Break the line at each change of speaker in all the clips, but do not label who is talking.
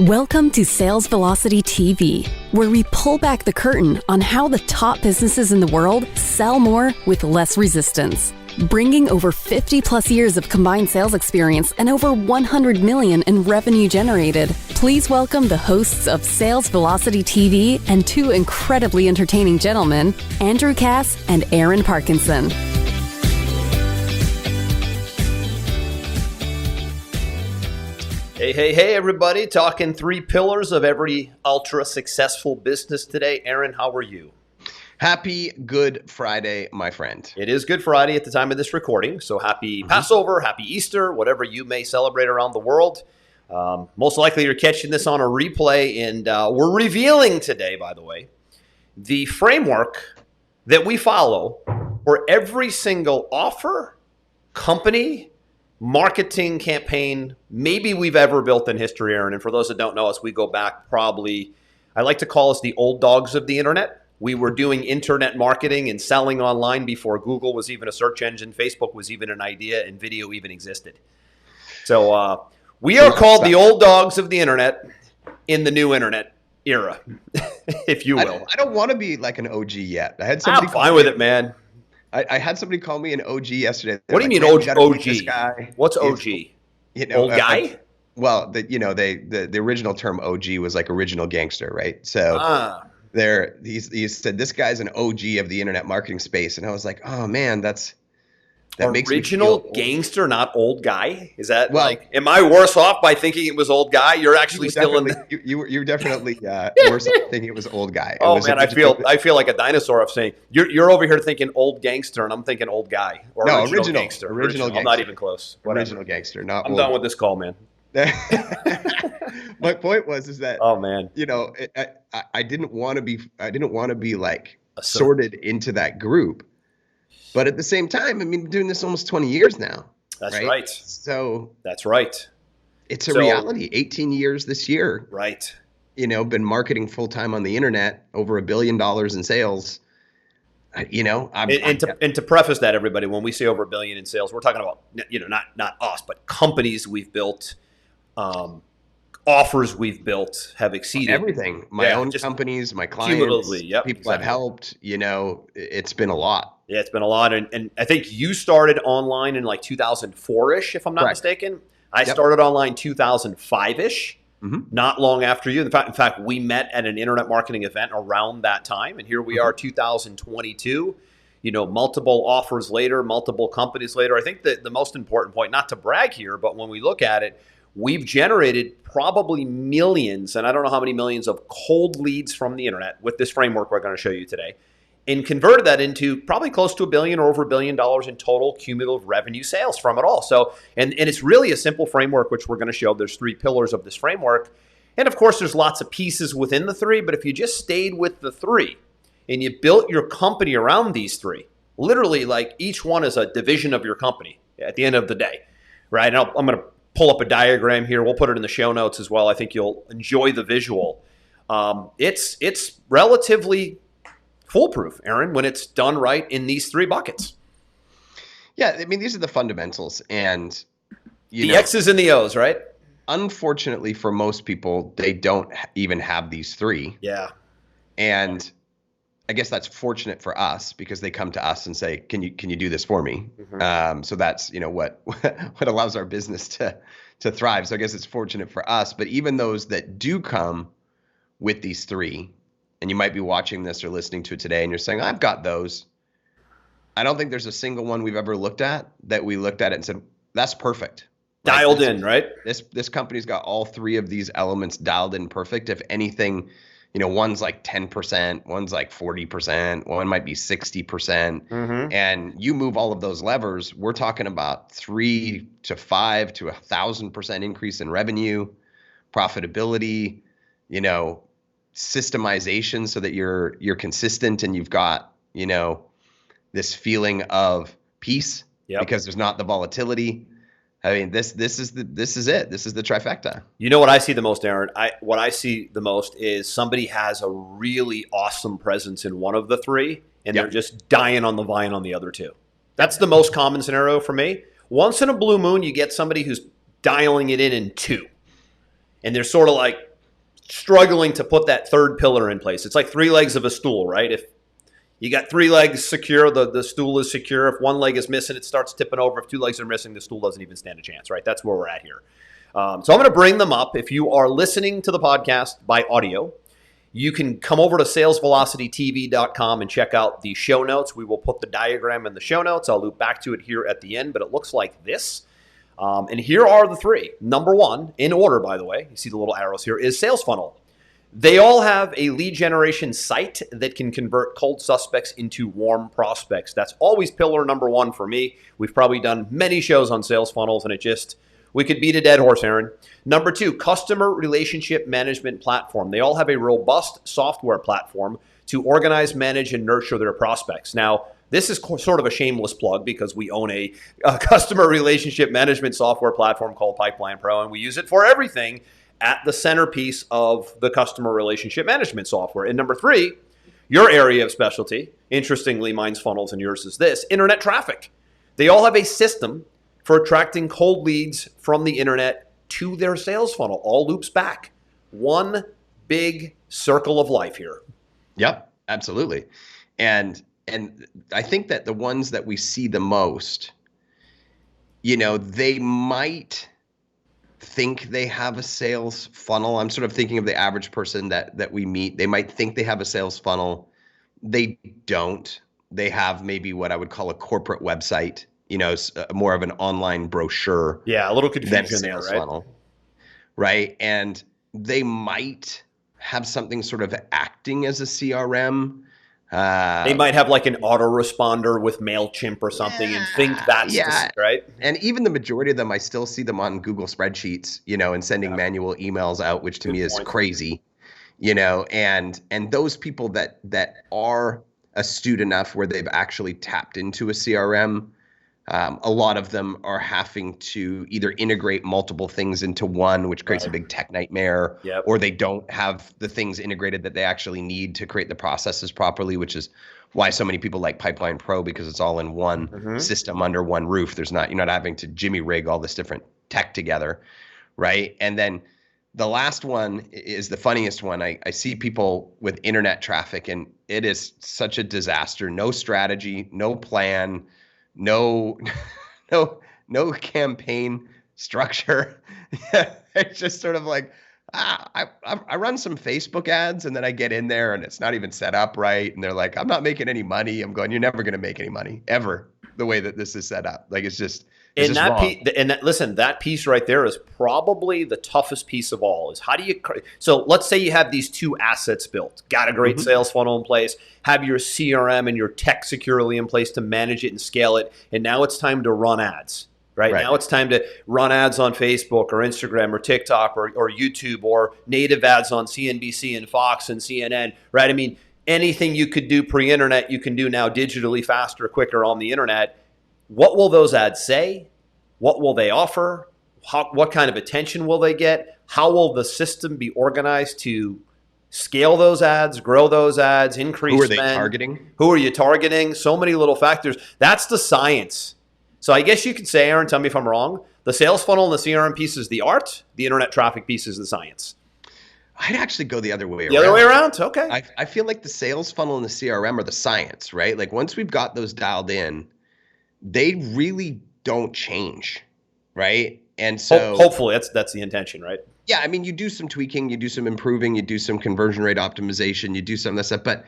Welcome to Sales Velocity TV, where we pull back the curtain on how the top businesses in the world sell more with less resistance. Bringing over 50 plus years of combined sales experience and over 100 million in revenue generated, please welcome the hosts of Sales Velocity TV and two incredibly entertaining gentlemen, Andrew Cass and Aaron Parkinson.
Hey, everybody. Talking three pillars of every ultra successful business today. Aaron, how are you?
Happy Good Friday, my friend.
It is Good Friday at the time of this recording. So happy Passover, happy Easter, whatever you may celebrate around the world. Most likely you're catching this on a replay. And we're revealing today, by the way, the framework that we follow for every single offer, company, marketing campaign maybe we've ever built in history, Aaron. And for those that don't know us, we go back probably, I like to call us the old dogs of the internet. We were doing internet marketing and selling online before Google was even a search engine, Facebook was even an idea, and video even existed. So we are called the old dogs of the internet in the new internet era, if you will.
I don't want to be like an OG yet.
I'm fine with it, man.
I had somebody call me an OG yesterday.
What do you mean OG? What's OG? Old guy?
Well, the original term OG was like original gangster, right? So he said this guy's an OG of the internet marketing space, and I was like, oh man, that makes
original
me
gangster, not old guy. Is that am I worse off by thinking it was old guy? You're actually still in the...
You're definitely worse off thinking it was old guy.
I feel like a dinosaur of saying you're over here thinking old gangster, and I'm thinking old guy or original gangster. Original gangster. I'm not even close. Whatever.
Original gangster, not
I'm
old.
done with this call, man.
My point is that I didn't want to be like sorted into that group. But at the same time, I've been doing this almost 20 years now.
That's right.
So
that's right.
It's a reality. 18 years this year.
Right.
Been marketing full time on the internet, over $1 billion in sales. And
to preface that, everybody, when we say over $1 billion in sales, we're talking about not us, but companies we've built, offers we've built have exceeded
everything. My own companies, my clients, people I've helped. It's been a lot.
Yeah, it's been a lot. And I think you started online in like 2004-ish, if I'm not mistaken. I started online 2005-ish, not long after you. In fact, we met at an internet marketing event around that time. And here we are, 2022, multiple offers later, multiple companies later. I think that the most important point, not to brag here, but when we look at it, we've generated probably millions, and I don't know how many millions of cold leads from the internet with this framework we're going to show you today, and converted that into probably close to $1 billion or over $1 billion in total cumulative revenue sales from it all. So, and it's really a simple framework, which we're going to show. There's three pillars of this framework. And of course, there's lots of pieces within the three, but if you just stayed with the three and you built your company around these three, literally like each one is a division of your company at the end of the day, right? And I'm going to pull up a diagram here. We'll put it in the show notes as well. I think you'll enjoy the visual. It's relatively foolproof, Aaron, when it's done right in these three buckets.
Yeah, these are the fundamentals, and
the X's and the O's, right?
Unfortunately, for most people, they don't even have these three.
Yeah,
and I guess that's fortunate for us because they come to us and say, "Can you do this for me?" So that's what allows our business to thrive. So I guess it's fortunate for us. But even those that do come with these three, and you might be watching this or listening to it today, and you're saying, "I've got those." I don't think there's a single one we've ever looked at that we looked at it and said, "That's perfect."
Dialed in, right?
This company's got all three of these elements dialed in perfect. If anything, one's like 10%, one's like 40%, one might be 60%. And you move all of those levers, we're talking about 3 to 5 to 1,000% increase in revenue, profitability, systemization so that you're consistent and you've got, this feeling of peace because there's not the volatility. This is it. This is the trifecta.
You know what I see the most, Aaron? What I see the most is somebody has a really awesome presence in one of the three, and they're just dying on the vine on the other two. That's the most common scenario for me. Once in a blue moon, you get somebody who's dialing it in two. And they're sort of like struggling to put that third pillar in place. It's like three legs of a stool, right? If you got three legs secure, the stool is secure. If one leg is missing, it starts tipping over. If two legs are missing, the stool doesn't even stand a chance, right? That's where we're at here. So I'm going to bring them up. If you are listening to the podcast by audio, you can come over to salesvelocitytv.com and check out the show notes. We will put the diagram in the show notes. I'll loop back to it here at the end, but it looks like this. And here are the three. Number one, in order, by the way, you see the little arrows here, is sales funnel. They all have a lead generation site that can convert cold suspects into warm prospects. That's always pillar number one for me. We've probably done many shows on sales funnels, and we could beat a dead horse, Aaron. Number two, customer relationship management platform. They all have a robust software platform to organize, manage, and nurture their prospects. Now, this is sort of a shameless plug because we own a customer relationship management software platform called Pipeline Pro, and we use it for everything at the centerpiece of the customer relationship management software. And number three, your area of specialty, interestingly, mine's funnels and yours is this, internet traffic. They all have a system for attracting cold leads from the internet to their sales funnel. All loops back. One big circle of life here.
Yep, absolutely. And I think that the ones that we see the most, they might think they have a sales funnel. I'm sort of thinking of the average person that we meet. They might think they have a sales funnel. They don't. They have maybe what I would call a corporate website, more of an online brochure.
Yeah, a little confusion there, right?
Funnel, right? And they might have something sort of acting as a CRM.
They might have like an autoresponder with MailChimp or something and think that's right?
And even the majority of them, I still see them on Google spreadsheets, and sending manual emails out, which to me is crazy, and those people that are astute enough where they've actually tapped into a CRM, a lot of them are having to either integrate multiple things into one, which creates a big tech nightmare, or they don't have the things integrated that they actually need to create the processes properly, which is why so many people like Pipeline Pro, because it's all in one system under one roof. You're not having to jimmy rig all this different tech together, right? And then the last one is the funniest one. I see people with internet traffic, and it is such a disaster. No strategy, no plan, no campaign structure. It's just sort of like, I run some Facebook ads and then I get in there and it's not even set up right. And they're like, I'm not making any money. I'm going, you're never going to make any money ever the way that this is set up. Like it's just wrong.
Listen, that piece right there is probably the toughest piece of all. Is how do you? So let's say you have these two assets built, got a great sales funnel in place, have your CRM and your tech securely in place to manage it and scale it, and now it's time to run ads. Right now, it's time to run ads on Facebook or Instagram or TikTok or YouTube or native ads on CNBC and Fox and CNN. Right? I mean, anything you could do pre-internet, you can do now digitally, faster, quicker on the internet. What will those ads say? What will they offer? What kind of attention will they get? How will the system be organized to scale those ads, grow those ads, increase spend?
Who are they targeting?
Who are you targeting? So many little factors. That's the science. So I guess you could say, Aaron, tell me if I'm wrong, the sales funnel and the CRM piece is the art, the internet traffic piece is the science.
I'd actually go the other way around.
The other way around? Okay.
I feel like the sales funnel and the CRM are the science, right? Like once we've got those dialed in, they really don't change, right? And so
hopefully that's the intention, right?
Yeah, I mean, you do some tweaking, you do some improving, you do some conversion rate optimization, you do some of that stuff. But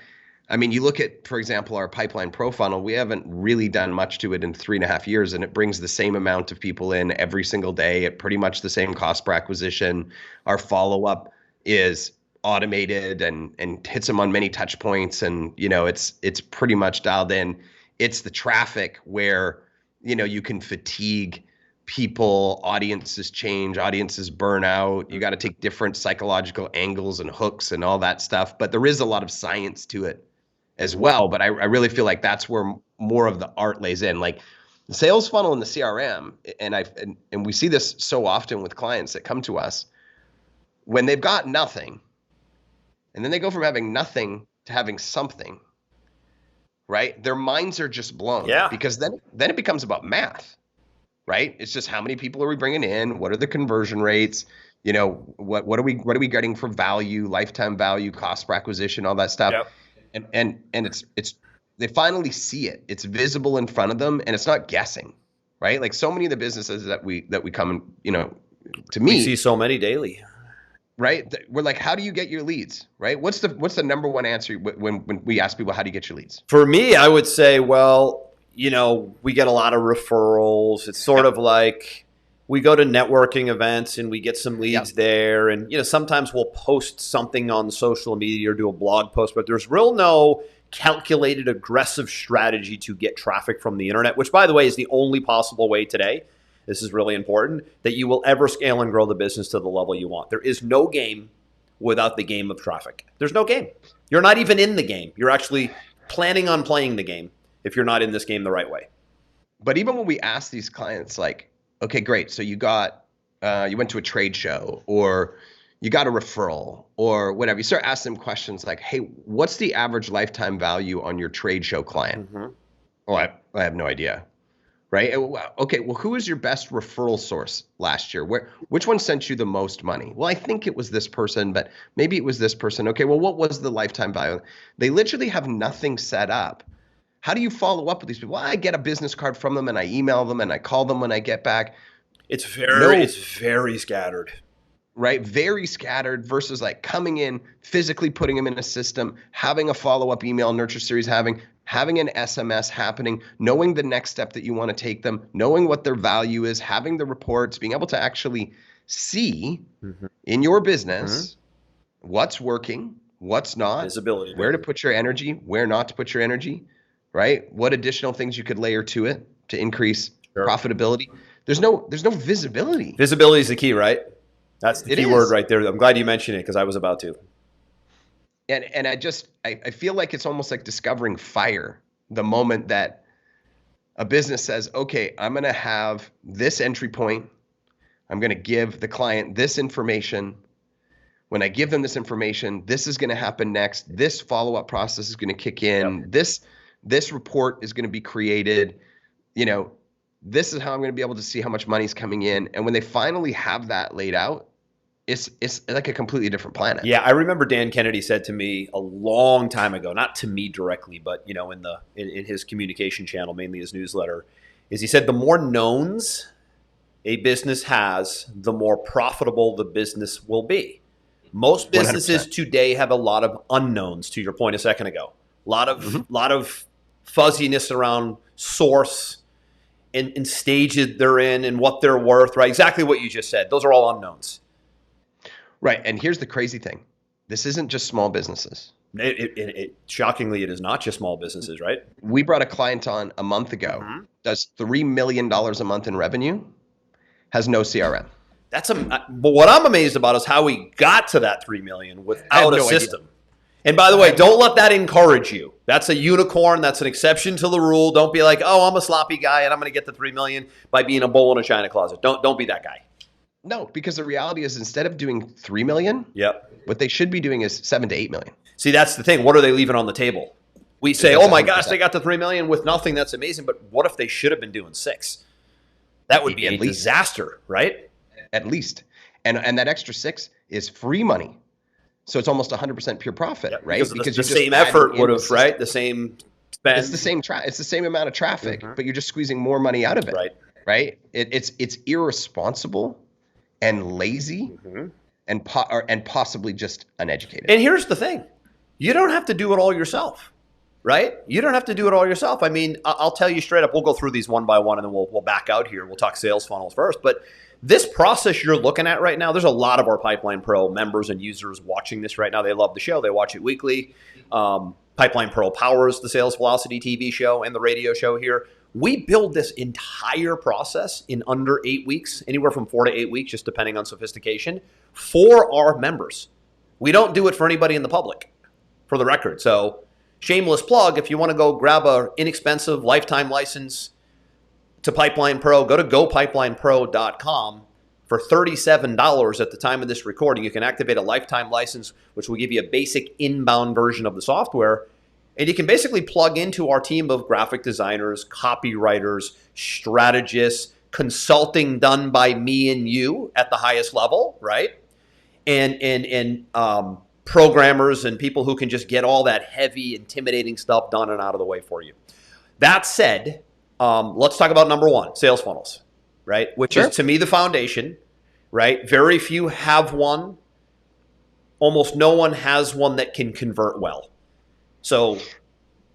I mean, you look at, for example, our Pipeline Pro funnel, we haven't really done much to it in 3.5 years, and it brings the same amount of people in every single day at pretty much the same cost per acquisition. Our follow-up is automated and hits them on many touch points, and it's pretty much dialed in. It's the traffic where, you can fatigue people, audiences change, audiences burn out. You got to take different psychological angles and hooks and all that stuff. But there is a lot of science to it as well. But I really feel like that's where more of the art lays in. Like the sales funnel and the CRM, and we see this so often with clients that come to us when they've got nothing, and then they go from having nothing to having something. Right? Their minds are just blown.
Yeah.
Because then it becomes about math, right? It's just how many people are we bringing in? What are the conversion rates? You know, what are we getting for value, lifetime value, cost per acquisition, all that stuff.
Yep.
And it's they finally see it. It's visible in front of them, and it's not guessing, right? Like so many of the businesses that we come and, you know, to me,
we see so many daily.
Right? We're like, how do you get your leads? Right? What's the number one answer when we ask people, how do you get your leads?
For me, I would say, well, you know, we get a lot of referrals. It's sort of like we go to networking events and we get some leads there. And, you know, sometimes we'll post something on social media or do a blog post, but there's no calculated, aggressive strategy to get traffic from the internet, which, by the way, is the only possible way today. This is really important, that you will ever scale and grow the business to the level you want. There is no game without the game of traffic. There's no game. You're not even in the game. You're actually planning on playing the game if you're not in this game the right way.
But even when we ask these clients, like, okay, great. So you went to a trade show, or you got a referral, or whatever. You start asking them questions like, hey, what's the average lifetime value on your trade show client? Mm-hmm. Oh, I have no idea. Right? Okay, well, who was your best referral source last year? Which one sent you the most money? Well, I think it was this person, but maybe it was this person. Okay, well, what was the lifetime value? They literally have nothing set up. How do you follow up with these people? Well, I get a business card from them and I email them and I call them when I get back.
It's very scattered.
Right? Very scattered versus like coming in, physically putting them in a system, having a follow-up email nurture series, having an SMS happening, knowing the next step that you want to take them, knowing what their value is, having the reports, being able to actually see in your business what's working, what's not,
visibility,
where to put your energy, where not to put your energy, right? What additional things you could layer to it to increase profitability. There's no visibility.
Visibility is the key, right? That's the key word right there. I'm glad you mentioned it because I was about to.
And I feel like it's almost like discovering fire the moment that a business says, okay, I'm going to have this entry point. I'm going to give the client this information. When I give them this information, this is going to happen next. This follow-up process is going to kick in. Yep. This report is going to be created. You know, this is how I'm going to be able to see how much money's coming in. And when they finally have that laid out, it's like a completely different planet.
Yeah, I remember Dan Kennedy said to me a long time ago, not to me directly, but you know, in his communication channel, mainly his newsletter, is he said the more knowns a business has, the more profitable the business will be. Most businesses 100%. Today have a lot of unknowns, to your point a second ago. A lot of fuzziness around source and stages they're in and what they're worth, right? Exactly what you just said. Those are all unknowns.
Right. And here's the crazy thing. This isn't just small businesses.
Shockingly, it is not just small businesses, right?
We brought a client on a month ago, does $3 million a month in revenue, has no CRM.
But what I'm amazed about is how we got to that $3 million without a system. Idea. And by the way, don't let that encourage you. That's a unicorn. That's an exception to the rule. Don't be like, oh, I'm a sloppy guy and I'm going to get the $3 million by being a bull in a china closet. Don't be that guy.
No, because the reality is instead of doing 3 million,
what
they should be doing is 7 to 8 million.
See, that's the thing. What are they leaving on the table? We say, oh my gosh, they got the 3 million with nothing. That's amazing. But what if they should have been doing 6? That would be a disaster, right?
At least. And that extra 6 is free money. So it's almost 100% pure profit, right?
Because the same effort would have, right? The same spend.
It's the same it's the same amount of traffic, but you're just squeezing more money out of it. Right? It's irresponsible and lazy and possibly just uneducated.
And here's the thing. You don't have to do it all yourself, right? You don't have to do it all yourself. I mean, I'll tell you straight up, we'll go through these one by one and then we'll back out here. We'll talk sales funnels first. But this process you're looking at right now, there's a lot of our Pipeline Pro members and users watching this right now. They love the show. They watch it weekly. Pipeline Pro powers the Sales Velocity TV show and the radio show here. We build this entire process in under 8 weeks, anywhere from 4 to 8 weeks, just depending on sophistication, for our members. We don't do it for anybody in the public, for the record. So shameless plug, if you want to go grab an inexpensive lifetime license to Pipeline Pro, go to gopipelinepro.com. For $37 at the time of this recording, you can activate a lifetime license, which will give you a basic inbound version of the software. And you can basically plug into our team of graphic designers, copywriters, strategists, consulting done by me and you at the highest level, right? And programmers and people who can just get all that heavy, intimidating stuff done and out of the way for you. That said, let's talk about number one, sales funnels, right? Which is, to me, the foundation, right? Very few have one. Almost no one has one that can convert well. So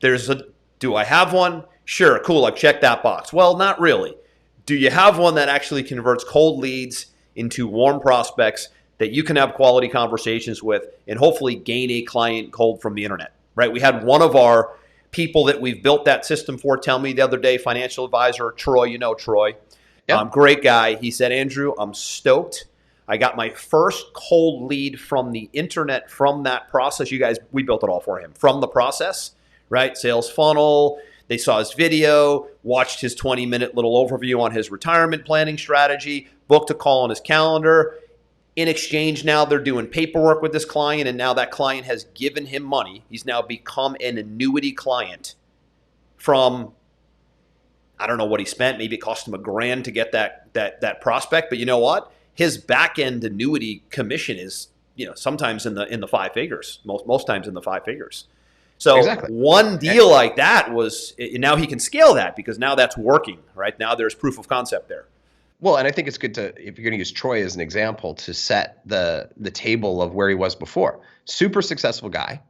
do I have one? Sure, cool, I've checked that box. Well, not really. Do you have one that actually converts cold leads into warm prospects that you can have quality conversations with and hopefully gain a client cold from the internet, right? We had one of our people that we've built that system for tell me the other day, financial advisor, Troy, you know Troy, great guy. He said, Andrew, I'm stoked. I got my first cold lead from the internet from that process. You guys, we built it all for him from the process, right? Sales funnel. They saw his video, watched his 20-minute little overview on his retirement planning strategy, booked a call on his calendar. In exchange, now they're doing paperwork with this client, and now that client has given him money. He's now become an annuity client from, I don't know what he spent. Maybe it cost him $1,000 to get that prospect. But you know what? His back-end annuity commission is, sometimes in the five figures, most times in the five figures. So one deal like that was, now he can scale that because now that's working, right? Now there's proof of concept there.
Well, and I think it's good to, if you're going to use Troy as an example, to set the table of where he was before. Super successful guy,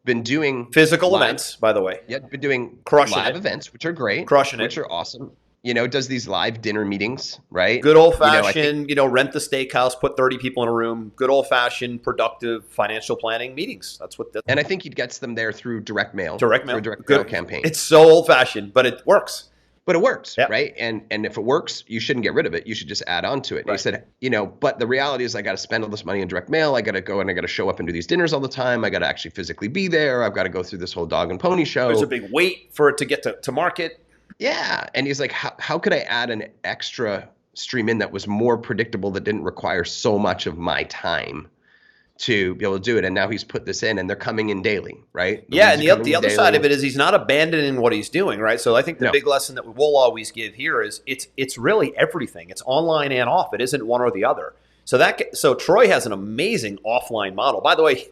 been doing
physical events, by the way.
Yeah, been doing
live
events, which are great,
which
are awesome. Does these live dinner meetings, right?
Good old fashioned, rent the steakhouse, put 30 people in a room. Good old fashioned, productive financial planning meetings. And
I think he gets them there through direct mail.
Through
a direct mail campaign.
It's so old fashioned, but it works.
But it works, right? And if it works, you shouldn't get rid of it. You should just add on to it. And he said, but the reality is I got to spend all this money in direct mail. I got to go and I got to show up and do these dinners all the time. I got to actually physically be there. I've got to go through this whole dog and pony show.
There's a big wait for it to get to market.
Yeah. And he's like, how could I add an extra stream in that was more predictable, that didn't require so much of my time to be able to do it? And now he's put this in and they're coming in daily, right?
And the other side of it is he's not abandoning what he's doing, right? So I think the big lesson that we'll always give here is it's really everything. It's online and off. It isn't one or the other. So Troy has an amazing offline model. By the way,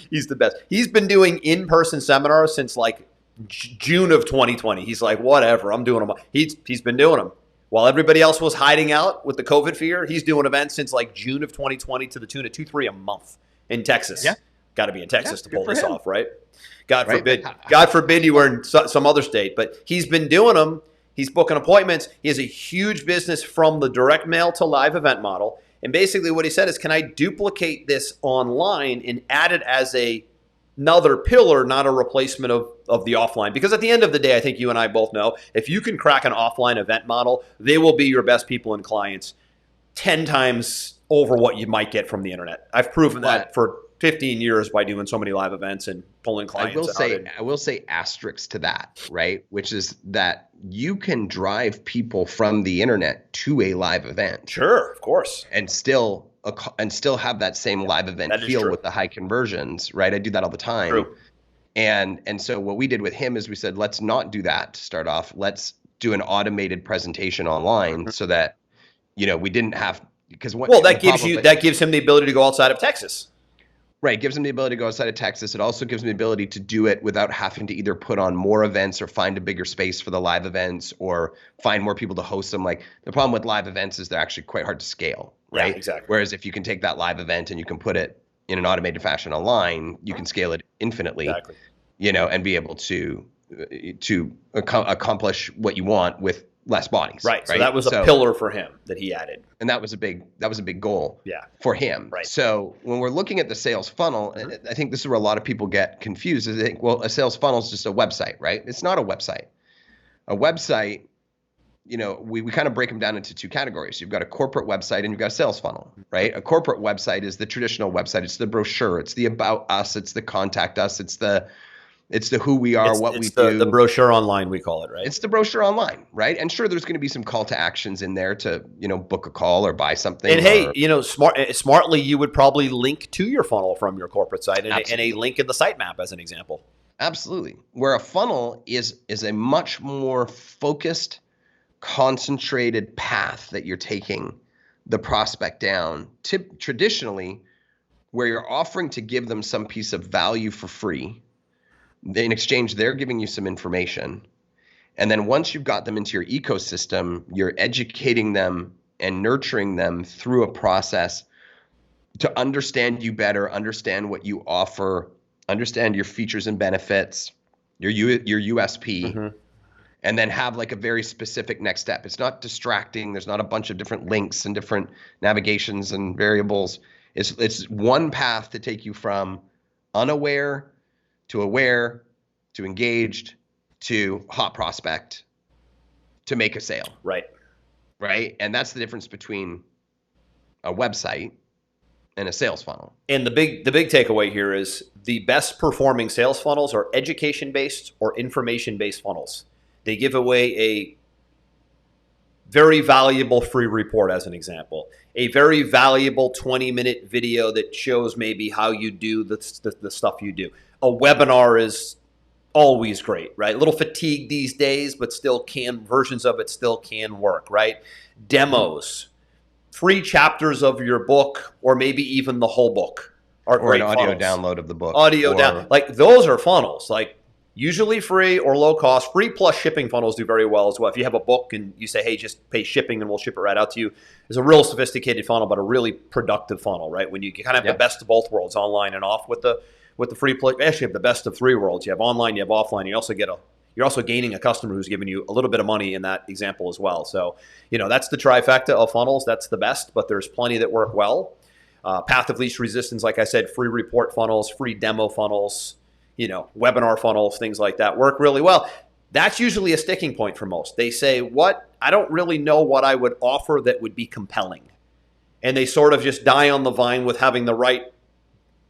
he's the best. He's been doing in-person seminars since like June of 2020. He's like, whatever, I'm doing them. He's been doing them. While everybody else was hiding out with the COVID fear, he's doing events since like June of 2020 to the tune of 2-3 a month in Texas. Yeah. Got to be in Texas to pull this off, right? God forbid you were in some other state. But he's been doing them. He's booking appointments. He has a huge business from the direct mail to live event model. And basically what he said is, can I duplicate this online and add it as another pillar, not a replacement of the offline? Because at the end of the day, I think you and I both know, if you can crack an offline event model, they will be your best people and clients 10 times over what you might get from the internet. I've proven that for 15 years by doing so many live events and pulling clients.
I will say asterisks to that, right? Which is that you can drive people from the internet to a live event.
Sure, of course.
And still have that same live event feel with the high conversions, right? I do that all the time.
True.
And so what we did with him is we said, let's not do that to start off. Let's do an automated presentation online so that, we didn't have, because that gives him the ability to go outside of Texas. Right. It gives him the ability to go outside of Texas. It also gives him the ability to do it without having to either put on more events or find a bigger space for the live events or find more people to host them. Like, the problem with live events is they're actually quite hard to scale, right?
Yeah, exactly.
Whereas if you can take that live event and you can put it in an automated fashion online, you can scale it infinitely, and be able to accomplish what you want with less bodies.
Right. So that was a pillar for him that he added.
And that was a big goal for him.
Right.
So when we're looking at the sales funnel, I think this is where a lot of people get confused. Is they think, well, a sales funnel is just a website, right? It's not a website. A website, we kind of break them down into two categories. You've got a corporate website and you've got a sales funnel, right? A corporate website is the traditional website. It's the brochure. It's the about us. It's the contact us. It's the who we are, what we do.
The brochure online, we call it, right?
It's the brochure online, right? And sure, there's going to be some call to actions in there to, book a call or buy something.
And smartly, you would probably link to your funnel from your corporate site and a link in the sitemap as an example.
Absolutely. Where a funnel is a much more focused concentrated path that you're taking the prospect down, traditionally, where you're offering to give them some piece of value for free. In exchange, they're giving you some information. And then once you've got them into your ecosystem, you're educating them and nurturing them through a process to understand you better, understand what you offer, understand your features and benefits, your USP, and then have like a very specific next step. It's not distracting. There's not a bunch of different links and different navigations and variables. It's one path to take you from unaware to aware to engaged to hot prospect to make a sale.
Right.
And that's the difference between a website and a sales funnel.
And the big takeaway here is the best performing sales funnels are education-based or information-based funnels. They give away a very valuable free report, as an example, a very valuable 20-minute video that shows maybe how you do the stuff you do. A webinar is always great, right? A little fatigued these days, but versions of it still can work, right? Demos, free chapters of your book, or maybe even the whole book are great.
Or an audio
funnels.
download of the book.
Like those are funnels, like usually free or low cost. Free plus shipping funnels do very well as well. If you have a book and you say, hey, just pay shipping and we'll ship it right out to you, it's a real sophisticated funnel, but a really productive funnel, right? When you kind of have the best of both worlds, online and off with the free play. Actually, you have the best of three worlds. You have online, you have offline. You're also gaining a customer who's giving you a little bit of money in that example as well. So, that's the trifecta of funnels. That's the best, but there's plenty that work well. Path of least resistance, like I said, free report funnels, free demo funnels, webinar funnels, things like that work really well. That's usually a sticking point for most. They say, I don't really know what I would offer that would be compelling. And they sort of just die on the vine with having the right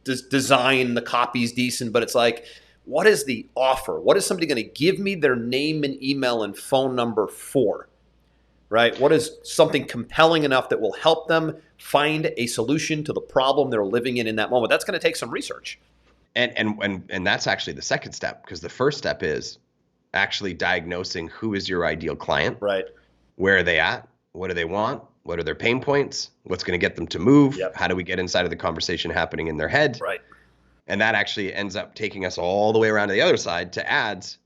design, the copy's decent, but it's like, what is the offer? What is somebody going to give me their name and email and phone number for? Right? What is something compelling enough that will help them find a solution to the problem they're living in that moment? That's going to take some research.
And that's actually the second step, because the first step is actually diagnosing who is your ideal client.
Right.
Where are they at? What do they want? What are their pain points? What's going to get them to move?
Yep.
How do we get inside of the conversation happening in their head?
Right.
And that actually ends up taking us all the way around to the other side to ads,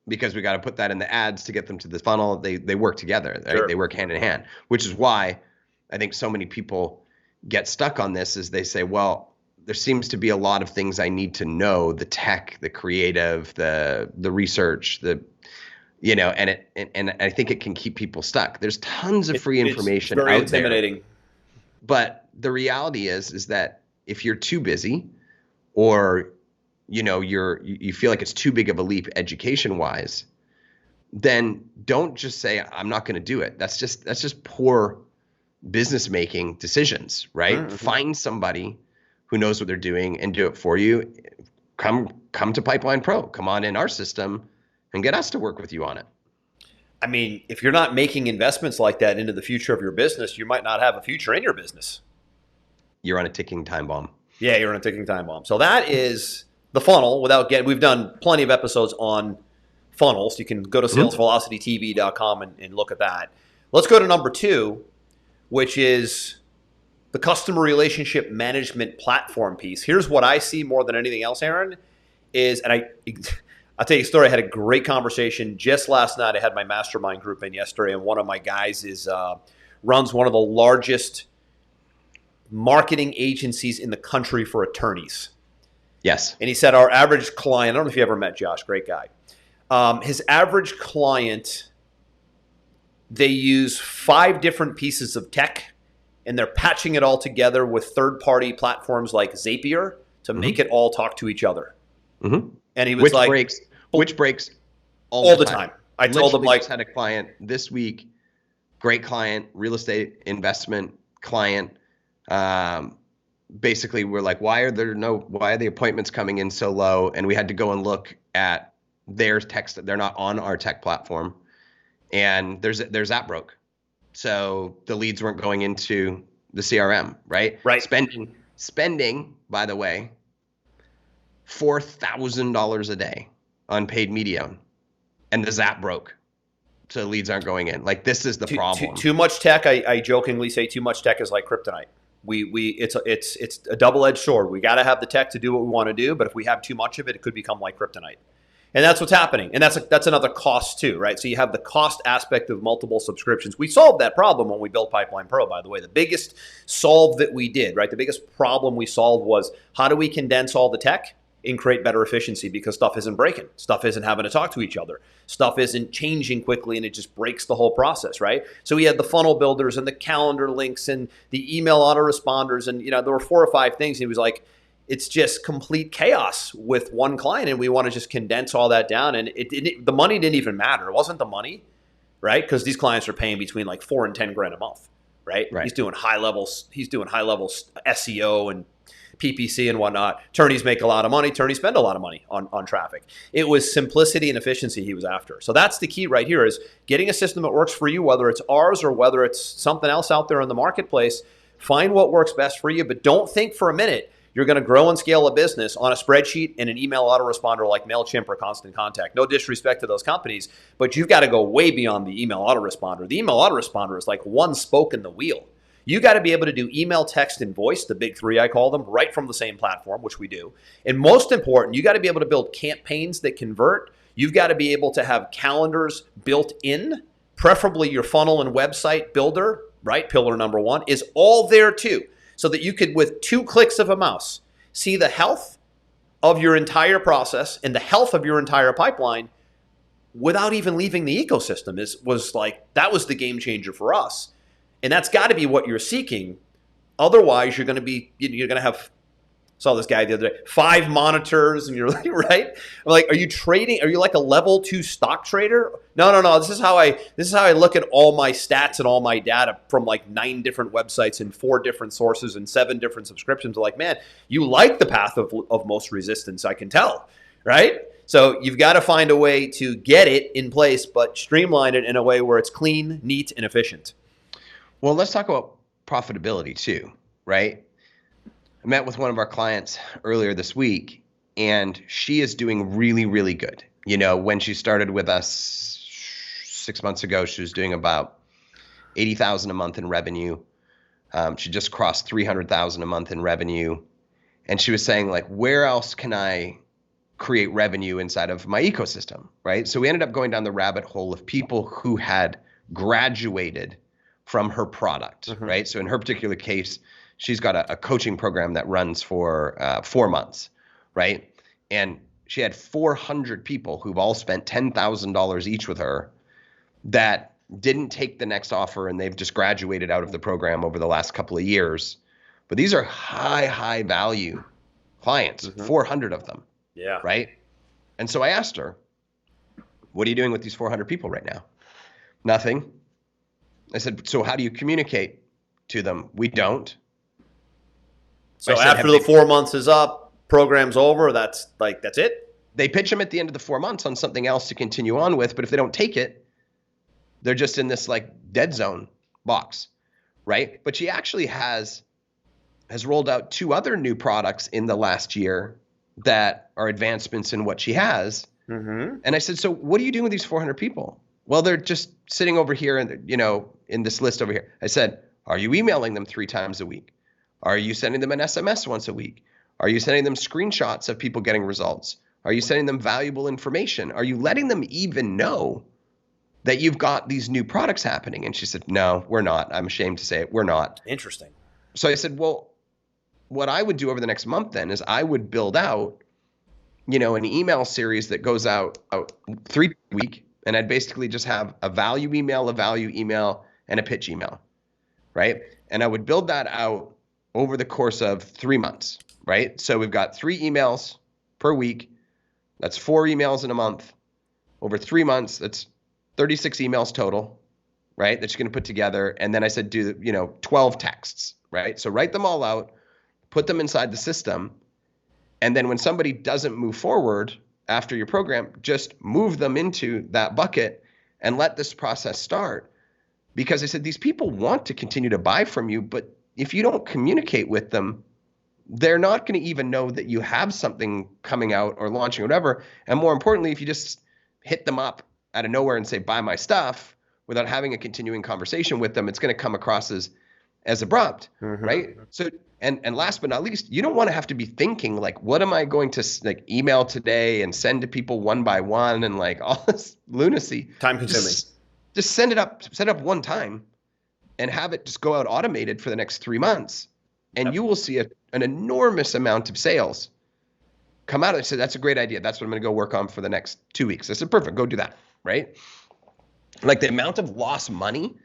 because we got to put that in the ads to get them to the funnel. They work together. Right?
Sure.
They work hand in hand, which is why I think so many people get stuck on this, is they say, well, there seems to be a lot of things I need to know: the tech, the creative, the research, and I think it can keep people stuck. There's tons of free information
it's very
out
intimidating.
there. But the reality is that if you're too busy, or you feel like it's too big of a leap education wise, then don't just say, I'm not going to do it. That's just poor business making decisions, right? Mm-hmm. Find somebody who knows what they're doing and do it for you. Come to Pipeline Pro, come on in our system and get us to work with you on it.
I mean, if you're not making investments like that into the future of your business, you might not have a future in your business.
You're on a ticking time bomb.
Yeah, you're on a ticking time bomb. So that is the funnel. We've done plenty of episodes on funnels. You can go to salesvelocitytv.com and look at that. Let's go to number 2, which is the customer relationship management platform piece. Here's what I see more than anything else, Aaron, I'll tell you a story. I had a great conversation just last night. I had my mastermind group in yesterday, and one of my guys runs one of the largest marketing agencies in the country for attorneys.
Yes.
And he said our average client, I don't know if you ever met Josh, great guy. His average client, they use 5 different pieces of tech, and they're patching it all together with third-party platforms like Zapier to make it all talk to each other.
Mm-hmm.
And he was
which breaks
all the time. I told him,
just had a client this week, great client, real estate investment client. Basically, we're like, why are the appointments coming in so low? And we had to go and look at their tech. They're not on our tech platform, and their app broke. So the leads weren't going into the CRM, right?
Right.
Spending, by the way, $4,000 a day on paid media, and the Zap broke. so leads aren't going in. Like, this is the problem.
Too much tech. I jokingly say too much tech is like kryptonite. It's a double-edged sword. We got to have the tech to do what we want to do, but if we have too much of it, it could become like kryptonite. And that's what's happening. And that's another cost too, right? So you have the cost aspect of multiple subscriptions. We solved that problem when we built Pipeline Pro, by the way. The biggest solve that we did, right? The biggest problem we solved was, how do we condense all the tech and create better efficiency, because stuff isn't breaking. Stuff isn't having to talk to each other. Stuff isn't changing quickly, and it just breaks the whole process, right? So we had the funnel builders and the calendar links and the email autoresponders, and there were 4 or 5 things. And he was like, it's just complete chaos with one client, and we want to just condense all that down. And the money didn't even matter. It wasn't the money, right? Because these clients are paying between like $4 and $10 grand a month, right? He's doing high levels SEO and PPC and whatnot. Attorneys make a lot of money. Attorneys spend a lot of money on traffic. It was simplicity and efficiency he was after. So that's the key right here, is getting a system that works for you, whether it's ours or whether it's something else out there in the marketplace. Find what works best for you, but don't think for a minute you're going to grow and scale a business on a spreadsheet and an email autoresponder like MailChimp or Constant Contact. No disrespect to those companies, but you've got to go way beyond the email autoresponder. The email autoresponder is like one spoke in the wheel. You got to be able to do email, text, and voice, the big 3 I call them, right from the same platform, which we do. And most important, you got to be able to build campaigns that convert. You've got to be able to have calendars built in, preferably your funnel and website builder, right? Pillar number 1 is all there too, so that you could, with 2 clicks of a mouse, see the health of your entire process and the health of your entire pipeline without even leaving the ecosystem. That was the game changer for us. And that's got to be what you're seeking. Otherwise, you're going to have, saw this guy the other day, 5 monitors, and you're like, right? I'm like, are you trading? Are you like a level 2 stock trader? No. This is how I look at all my stats and all my data from like 9 different websites and 4 different sources and 7 different subscriptions. Like, man, you like the path of most resistance, I can tell, right? So you've got to find a way to get it in place, but streamline it in a way where it's clean, neat, and efficient.
Well, let's talk about profitability too, right? I met with one of our clients earlier this week, and she is doing really, really good. When she started with us 6 months ago, she was doing about $80,000 a month in revenue. She just crossed $300,000 a month in revenue. And she was saying, like, where else can I create revenue inside of my ecosystem, right? So we ended up going down the rabbit hole of people who had graduated from her product, right? So in her particular case, she's got a coaching program that runs for 4 months, right? And she had 400 people who've all spent $10,000 each with her that didn't take the next offer, and they've just graduated out of the program over the last couple of years. But these are high value clients, 400 of them, right? And so I asked her, what are you doing with these 400 people right now? Nothing. I said, so how do you communicate to them? We don't.
So after the 4 months is up, program's over, that's it?
They pitch them at the end of the 4 months on something else to continue on with, but if they don't take it, they're just in this like dead zone box, right? But she actually has rolled out 2 other new products in the last year that are advancements in what she has. And I said, so what are you doing with these 400 people? Well, they're just sitting over here and, in this list over here. I said, are you emailing them 3 times a week? Are you sending them an SMS once a week? Are you sending them screenshots of people getting results? Are you sending them valuable information? Are you letting them even know that you've got these new products happening? And she said, no, we're not. I'm ashamed to say it. We're not.
Interesting.
So I said, well, what I would do over the next month then is I would build out, an email series that goes out 3 a week. And I'd basically just have a value email, and a pitch email, right? And I would build that out over the course of 3 months, right? So we've got 3 emails per week. That's 4 emails in a month. Over 3 months, that's 36 emails total, right? That you're going to put together. And then I said, do 12 texts, right? So write them all out, put them inside the system. And then when somebody doesn't move forward after your program, just move them into that bucket and let this process start. Because I said, these people want to continue to buy from you, but if you don't communicate with them, they're not going to even know that you have something coming out or launching or whatever. And more importantly, if you just hit them up out of nowhere and say, buy my stuff without having a continuing conversation with them, it's going to come across as abrupt, right? So, and last but not least, you don't want to have to be thinking like, what am I going to like email today and send to people one by one and like all this lunacy.
Time consuming.
Just set it up one time and have it just go out automated for the next 3 months. And you will see an enormous amount of sales come out of it. So that's a great idea. That's what I'm going to go work on for the next 2 weeks. I said, perfect, go do that, right? Like the amount of lost money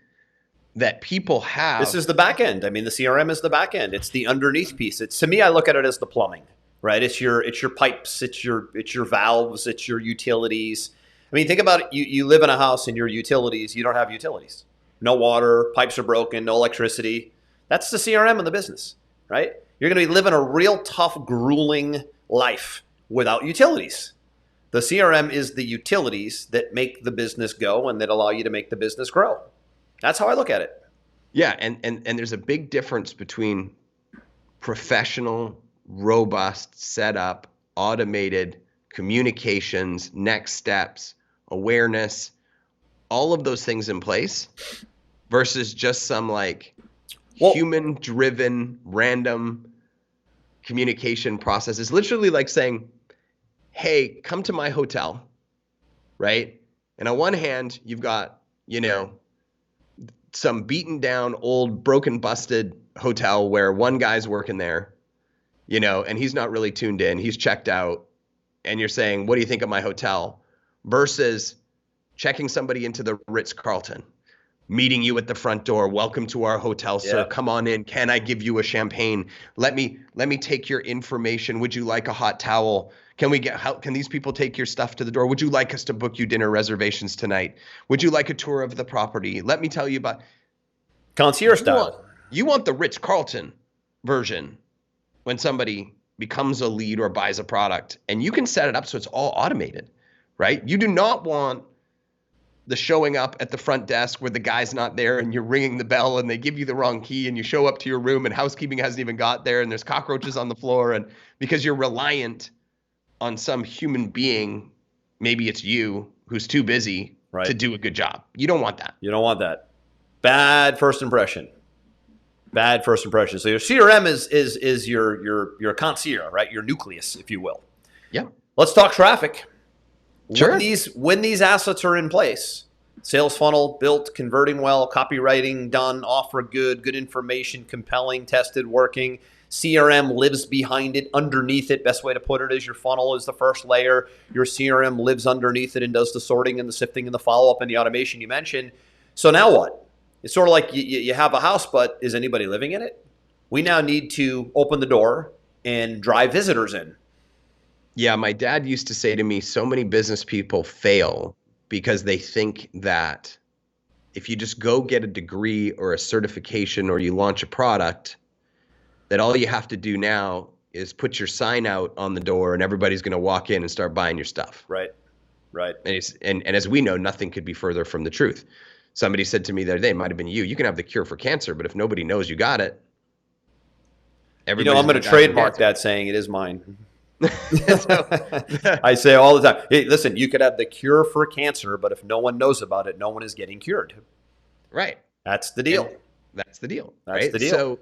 that people have.
This is the back end. I mean, the CRM is the back end. It's the underneath piece. It's, to me, I look at it as the plumbing, right? It's your pipes, it's your valves, it's your utilities. I mean, think about it. You live in a house and your utilities, you don't have utilities. No water, pipes are broken, no electricity. That's the CRM in the business, right? You're going to be living a real tough, grueling life without utilities. The CRM is the utilities that make the business go and that allow you to make the business grow. That's how I look at it.
Yeah, and there's a big difference between professional, robust, set up, automated communications, next steps, awareness, all of those things in place versus just some like human-driven, random communication process. It's literally like saying, hey, come to my hotel, right? And on one hand, you've got, some beaten down, old, broken, busted hotel where one guy's working there, and he's not really tuned in. He's checked out. And you're saying, what do you think of my hotel? Versus checking somebody into the Ritz-Carlton, meeting you at the front door. Welcome to our hotel, sir.
Yep.
Come on in. Can I give you a champagne? Let me take your information. Would you like a hot towel? Can these people take your stuff to the door? Would you like us to book you dinner reservations tonight? Would you like a tour of the property? Let me tell you about
concierge style.
You want the Ritz-Carlton version when somebody becomes a lead or buys a product, and you can set it up so it's all automated, right? You do not want the showing up at the front desk where the guy's not there and you're ringing the bell and they give you the wrong key and you show up to your room and housekeeping hasn't even got there and there's cockroaches on the floor, and because you're reliant on some human being, maybe it's you, who's too busy to do a good job. You don't want that.
You don't want that. Bad first impression. Bad first impression. So your CRM is your concierge, right? Your nucleus, if you will.
Yeah.
Let's talk traffic.
Sure.
When these assets are in place, sales funnel built, converting well, copywriting done, offer good information, compelling, tested, working. CRM lives behind it, underneath it. Best way to put it is your funnel is the first layer. Your CRM lives underneath it and does the sorting and the sifting and the follow-up and the automation you mentioned. So now what? It's sort of like you have a house, but is anybody living in it? We now need to open the door and drive visitors in.
Yeah, my dad used to say to me, so many business people fail because they think that if you just go get a degree or a certification or you launch a product, that all you have to do now is put your sign out on the door and everybody's going to walk in and start buying your stuff.
Right.
And as we know, nothing could be further from the truth. Somebody said to me the other day, it might have been you can have the cure for cancer, but if nobody knows you got it,
I'm going to trademark that saying it is mine. I say all the time, hey, listen, you could have the cure for cancer, but if no one knows about it, no one is getting cured.
Right.
That's the deal.
That's the deal.
That's the deal.
So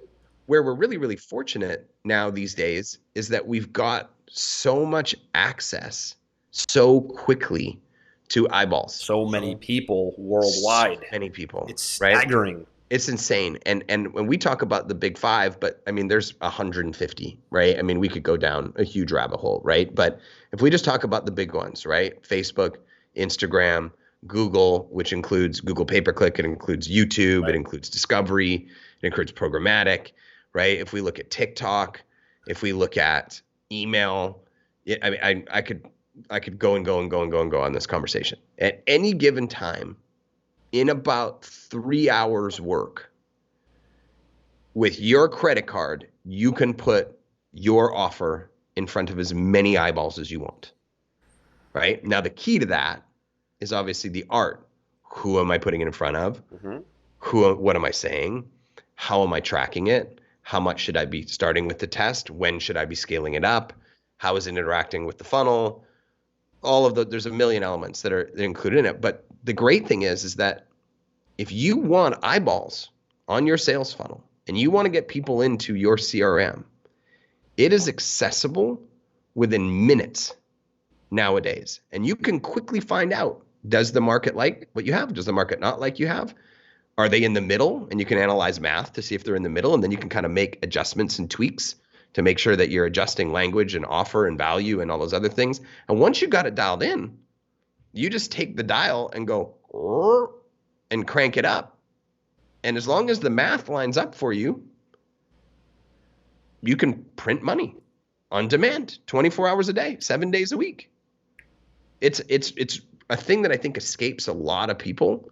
where we're really, really fortunate now these days is that we've got so much access so quickly to eyeballs.
So many people worldwide.
So many people.
It's staggering.
Right? It's insane. And when we talk about the big five, but I mean, there's 150, right? I mean, we could go down a huge rabbit hole, right? But if we just talk about the big ones, right? Facebook, Instagram, Google, which includes Google pay-per-click, it includes YouTube, It includes discovery, it includes programmatic, right? If we look at TikTok, if we look at email, I could go and go on this conversation. At any given time, in about 3 hours work, with your credit card, you can put your offer in front of as many eyeballs as you want, right? Now, the key to that is obviously the art. Who am I putting it in front of? Mm-hmm. What am I saying? How am I tracking it? How much should I be starting with the test? When should I be scaling it up? How is it interacting with the funnel? there's a million elements that are included in it. But the great thing is that if you want eyeballs on your sales funnel and you want to get people into your CRM, it is accessible within minutes nowadays. And you can quickly find out, does the market like what you have? Does the market not like you have? Are they in the middle? And you can analyze math to see if they're in the middle. And then you can kind of make adjustments and tweaks to make sure that you're adjusting language and offer and value and all those other things. And once you got it dialed in, you just take the dial and go and crank it up. And as long as the math lines up for you, you can print money on demand 24 hours a day, 7 days a week. It's a thing that I think escapes a lot of people.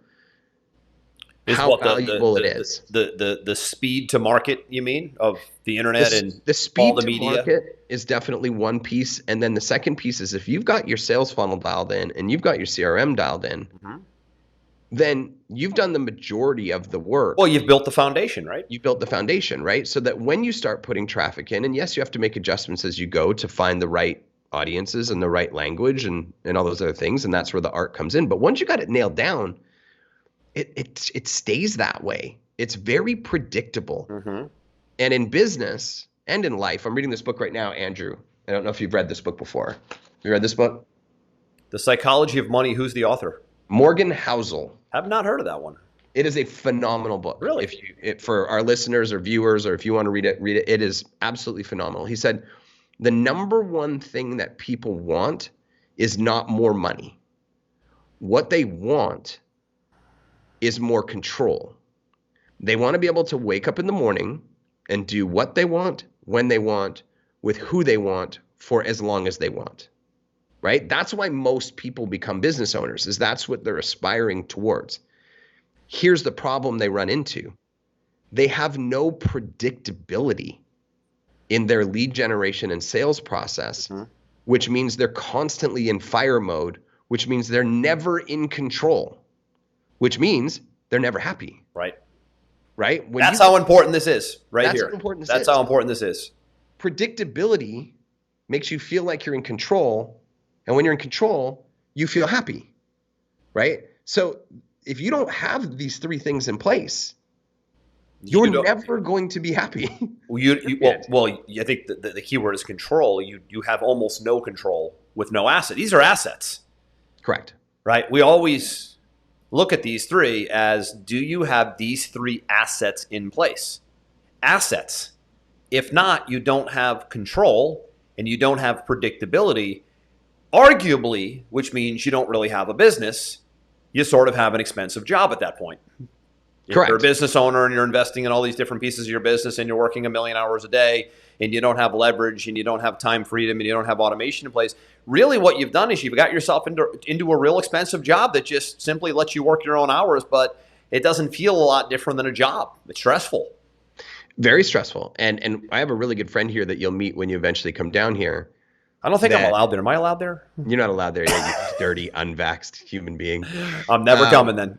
How valuable it is.
The speed to market, you mean, of the internet and
the speed
all the
to
media?
Market is definitely one piece. And then the second piece is if you've got your sales funnel dialed in and you've got your CRM dialed in, then you've done the majority of the work.
Well, you've built the foundation, right?
You built the foundation, right? So that when you start putting traffic in, and yes, you have to make adjustments as you go to find the right audiences and the right language and all those other things. And that's where the art comes in. But once you got it nailed down, it stays that way. It's very predictable. And in business and in life, I'm reading this book right now, Andrew. I don't know if you've read this book before. Have you read this book?
The Psychology of Money. Who's the author?
Morgan Housel.
I've not heard of that one.
It is a phenomenal book.
Really?
For our listeners or viewers, or if you want to read it, it is absolutely phenomenal. He said, the number one thing that people want is not more money. What they want is more control. They want to be able to wake up in the morning and do what they want, when they want, with who they want, for as long as they want, right? That's why most people become business owners, is that's what they're aspiring towards. Here's the problem they run into. They have no predictability in their lead generation and sales process, which means they're constantly in fire mode, which means they're never in control, which means they're never happy.
Right.
Right?
That's how important this is right here.
That's
how important this is.
Predictability makes you feel like you're in control. And when you're in control, you feel happy. Right? So if you don't have these three things in place, you're never going to be happy.
I think the key word is control. You have almost no control with no asset. These are assets.
Correct.
Right? We always look at these three as, do you have these three assets in place? Assets. If not, you don't have control and you don't have predictability. Arguably, which means you don't really have a business, you sort of have an expensive job at that point. If
Correct.
you're a business owner and you're investing in all these different pieces of your business and you're working 1 million hours a day and you don't have leverage and you don't have time freedom and you don't have automation in place, really what you've done is you've got yourself into a real expensive job that just simply lets you work your own hours, but it doesn't feel a lot different than a job. It's stressful.
Very stressful. And I have a really good friend here that you'll meet when you eventually come down here.
I don't think I'm allowed there. Am I allowed there?
You're not allowed there. You're a dirty, unvaxxed human being.
I'm never coming then.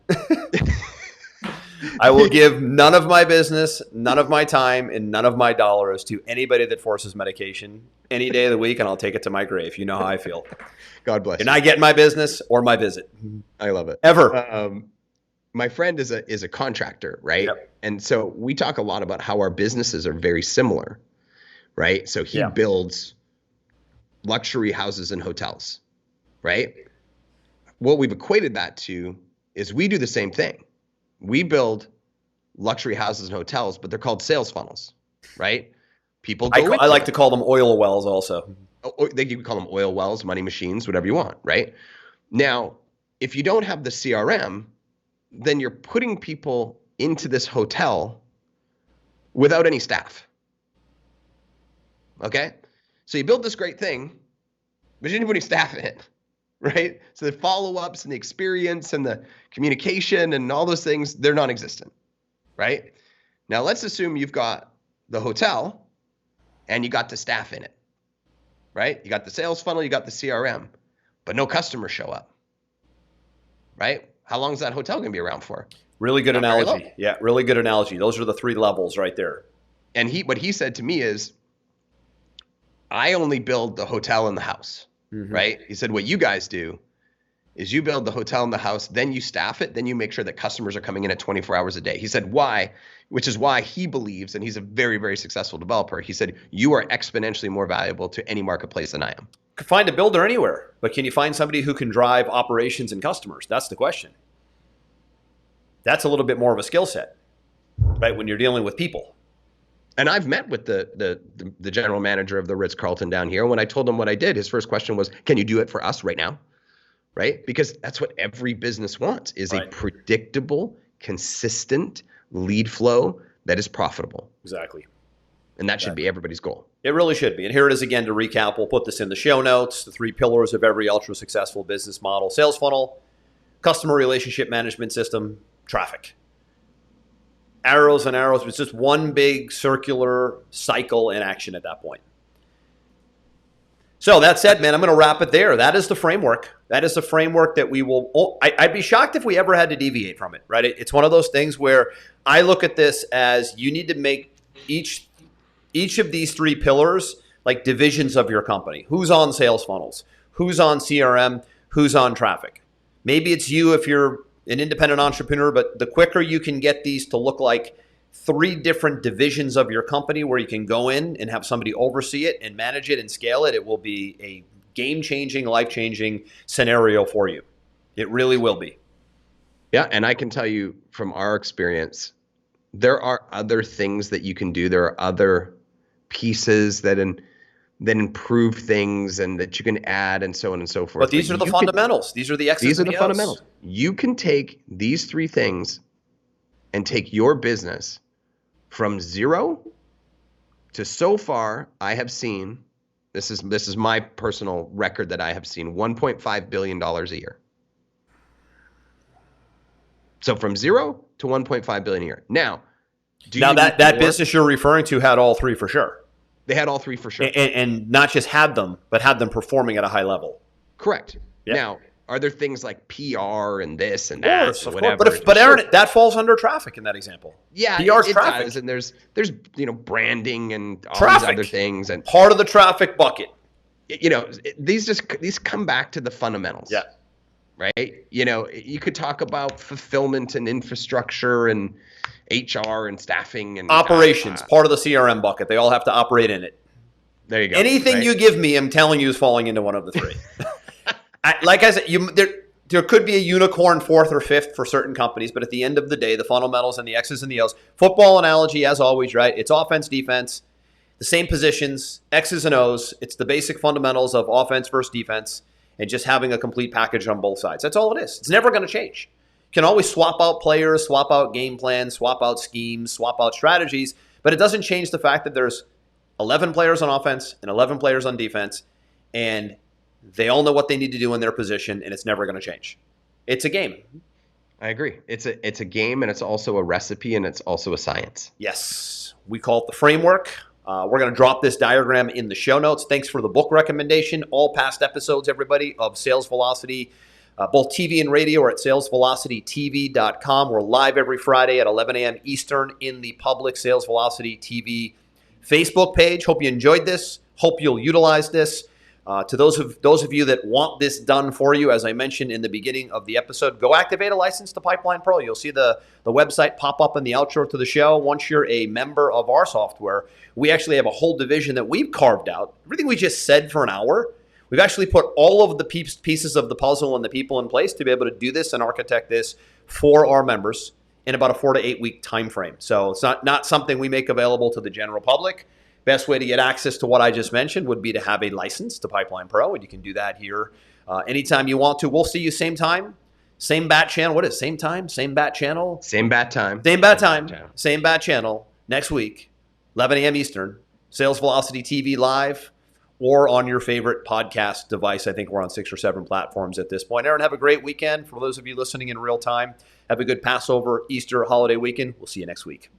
I will give none of my business, none of my time, and none of my dollars to anybody that forces medication any day of the week, and I'll take it to my grave. You know how I feel.
God bless you.
And I get my business or my visit.
I love it.
Ever.
My friend is a contractor, right?
Yep.
And so we talk a lot about how our businesses are very similar, right? So he builds luxury houses and hotels, right? What we've equated that to is we do the same thing. We build luxury houses and hotels, but they're called sales funnels, right? People go
I like to call them oil wells also.
They can call them oil wells, money machines, whatever you want, right? Now, if you don't have the CRM, then you're putting people into this hotel without any staff. Okay? So you build this great thing, but you didn't put any staff in it. Right? So the follow-ups and the experience and the communication and all those things, they're non-existent, right? Now let's assume you've got the hotel and you got the staff in it, right? You got the sales funnel, you got the CRM, but no customers show up, right? How long is that hotel going to be around for?
Really good analogy. Yeah, really good analogy. Those are the three levels right there.
And what he said to me is, I only build the hotel and the house. right? He said, what you guys do is you build the hotel and the house, then you staff it, then you make sure that customers are coming in at 24 hours a day. He said, why? Which is why he believes, and he's a very, very successful developer. He said, you are exponentially more valuable to any marketplace than I am.
Could find a builder anywhere, but can you find somebody who can drive operations and customers? That's the question. That's a little bit more of a skill set, right? When you're dealing with people.
And I've met with the general manager of the Ritz-Carlton down here. When I told him what I did, his first question was, can you do it for us right now? Right? Because that's what every business wants, is a predictable, consistent lead flow that is profitable.
Exactly.
And that should be everybody's goal.
It really should be. And here it is again to recap. We'll put this in the show notes. The 3 pillars of every ultra successful business model: sales funnel, customer relationship management system, traffic. Arrows and arrows. It's just one big circular cycle in action at that point. So that said, man, I'm going to wrap it there. That is the framework. That is the framework that we will. I'd be shocked if we ever had to deviate from it, right? It's one of those things where I look at this as you need to make each of these 3 pillars like divisions of your company. Who's on sales funnels? Who's on CRM? Who's on traffic? Maybe it's you if you're an independent entrepreneur, but the quicker you can get these to look like 3 different divisions of your company where you can go in and have somebody oversee it and manage it and scale it, it will be a game-changing, life-changing scenario for you. It really will be.
Yeah, and I can tell you from our experience, there are other things that you can do. There are other pieces that improve things and that you can add and so on and so forth.
But these are the fundamentals. These are the X's
These are
and
the
O's.
fundamentals. You can take these 3 things and take your business from 0 to, so far I have seen, this is my personal record that I have seen, $1.5 billion a year. So from 0 to 1.5 billion a year. Now that business you're referring to had all 3 for sure. They had all 3 for sure.
And not just had them, but had them performing at a high level.
Correct. Yep. Now, are there things like PR and this and that?
Of course. But Aaron, that falls under traffic in that example.
Yeah,
PR
it
traffic.
does. And there's branding and all
traffic.
these other things. And
part of the traffic bucket.
These come back to the fundamentals.
Yeah.
Right? You could talk about fulfillment and infrastructure and HR and staffing and
operations, part of the CRM bucket. They all have to operate in it.
There you go.
Anything you give me, I'm telling you, is falling into one of the 3. Like I said, there could be a unicorn 4th or 5th for certain companies, but at the end of the day, the fundamentals and the X's and the O's. Football analogy, as always, right? It's offense, defense, the same positions, X's and O's. It's the basic fundamentals of offense versus defense, and just having a complete package on both sides. That's all it is. It's never going to change. You can always swap out players, swap out game plans, swap out schemes, swap out strategies, but it doesn't change the fact that there's 11 players on offense and 11 players on defense, and they all know what they need to do in their position, and it's never going to change. It's a game.
I agree. It's a game, and it's also a recipe, and it's also a science.
Yes. We call it the framework. We're going to drop this diagram in the show notes. Thanks for the book recommendation. All past episodes, everybody, of Sales Velocity, both TV and radio, are at salesvelocitytv.com. We're live every Friday at 11 a.m. Eastern in the public Sales Velocity TV Facebook page. Hope you enjoyed this. Hope you'll utilize this. To those of you that want this done for you, as I mentioned in the beginning of the episode, go activate a license to Pipeline Pro. You'll see the website pop up in the outro to the show. Once you're a member of our software, we actually have a whole division that we've carved out. Everything we just said for an hour, we've actually put all of the pieces of the puzzle and the people in place to be able to do this and architect this for our members in about a 4 to 8 week time frame. So it's not something we make available to the general public. Best way to get access to what I just mentioned would be to have a license to Pipeline Pro, and you can do that here anytime you want to. We'll see you same time, same bat channel. What is it? Same time, same bat channel?
Same bat time.
Same bat time, same bat channel next week, 11 a.m. Eastern, Sales Velocity TV live, or on your favorite podcast device. I think we're on 6 or 7 platforms at this point. Aaron, have a great weekend. For those of you listening in real time, have a good Passover, Easter, holiday weekend. We'll see you next week.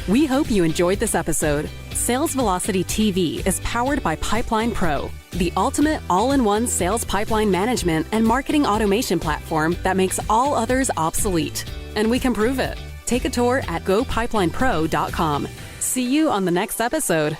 We hope you enjoyed this episode. Sales Velocity TV is powered by Pipeline Pro, the ultimate all-in-one sales pipeline management and marketing automation platform that makes all others obsolete. And we can prove it. Take a tour at gopipelinepro.com. See you on the next episode.